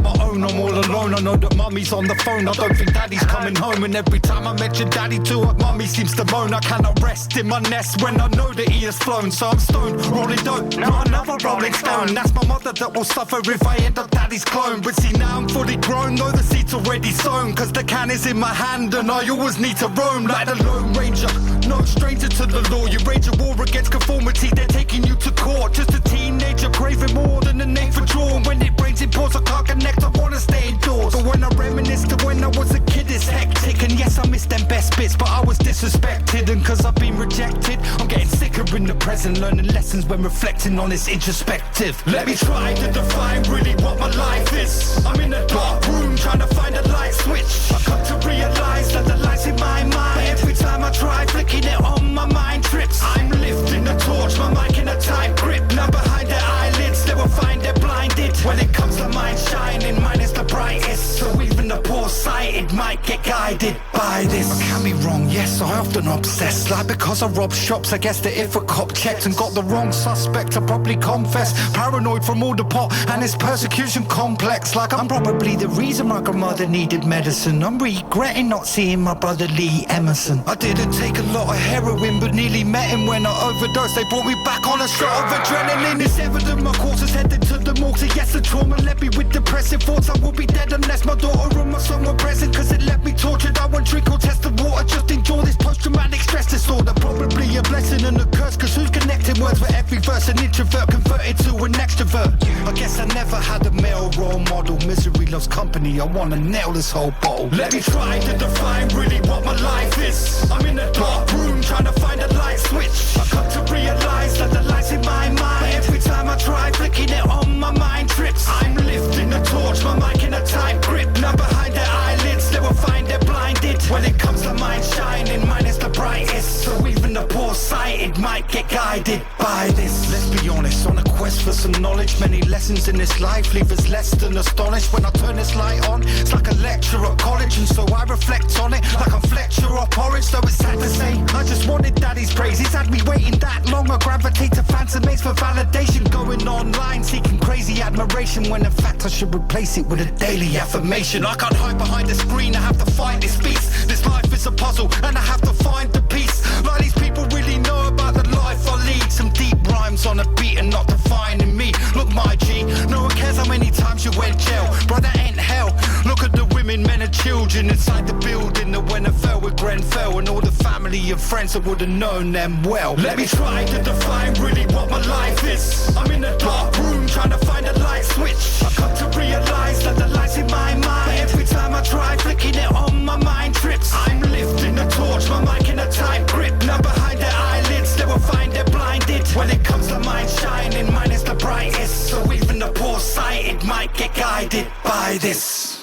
my own, I'm all alone. I know that mummy's on the phone, I don't think daddy's coming home. And every time I mention daddy to her, mummy seems to moan. I cannot rest in my nest when I know that he has flown. So I'm stoned, rolling dope, not another rolling stone. That's my mother that will suffer if I end up daddy's clone. But see now I'm fully grown, though the seed's already sown. Cause the can is in my hand and I always need to roam. Like the Lone Ranger, no stranger to the law. You rage a war against conformity, they're taking you to court. Just a teenager craving more than a name for draw. When it rains it pours, I can't connect, I wanna stay indoors. But when I reminisce to when I was a kid, it's hectic. And yes, I miss them best bits, but I was disrespected. And cause I've been rejected, I'm getting sicker in the present, learning lessons when reflecting on this introspective. Let me try to define really what my life is. I'm in a dark room trying to find a light switch. I come to realize that the light's in my mind. But every time I try flicking it on, my mind trips. I'm lifting the torch, my mic in a tight grip. Now behind their eyelids, they will find they're blinded. When it comes to mine shining, mine is the brightest. So even the poor sighted might get guided by this. I can be wrong, yes, I often obsess. Like because I robbed shops, I guess that if a cop checked and got the wrong suspect, I probably confess. Paranoid from all the pot and this persecution complex. Like I'm probably the reason my grandmother needed medicine. I'm regretting not seeing my brother Lee Emerson. I didn't take a lot of heroin, but nearly met him when I overdosed. They brought me back on a shot of adrenaline. It's evident my course is headed to the morgue. So yes, the trauma left me with depressive thoughts. I will be dead unless my daughter and my son were present. Cause it left me tortured, I won't drink or test the water. Just enjoy this post-traumatic stress disorder. Probably a blessing and a curse, cause who's connecting words for every verse? An introvert converted to an extrovert. I guess I never had a male role model. Misery loves company, I wanna nail this whole bottle. Let me try to define really what my life is. I'm in a dark room trying to find a light switch. I come to realize that the light's in my mind. But every time I try flicking it on, my mind trips. I'm lifting the torch, my mic in a tight grip. Now behind their eyelids, they will find they're blinded. When it comes to mine shining, mine is the brightest. So even the poor sighted might get guided by this. Let's be honest, on a quest for some knowledge. Many lessons in this life leave us less than astonished. When I turn this light on, it's like a lecture at college. And so I reflect on it like I'm Fletcher or Porridge. Though it's sad to say, I just wanted daddy's praise. He's had me waiting that long. I gravitate to fancy mates for validation. Going online seeking crazy admiration, when in fact I should replace it with a daily affirmation. I can't hide behind the screen, I have to fight this beast. This life is a puzzle and I have to find the peace. Like these people really know about the life I lead. Some deep rhymes on a beat and not defining me. Look my G, no one cares how many times you went jail. Brother ain't hell. Look at the women, men and children inside the building. That when I fell with Grenfell and all the family and friends that would have known them well. Let me try to define really what my life is. I'm in a dark room trying to find a light switch. I come to realize that the light's in my mind. But every time I try flicking it on, my mind trips. I'm lifting the torch, my mic in a tight grip. Now behind their eyelids, they will find they're blinded. When it comes to mine shining, mine is the brightest. So even the poor sighted might get guided by this.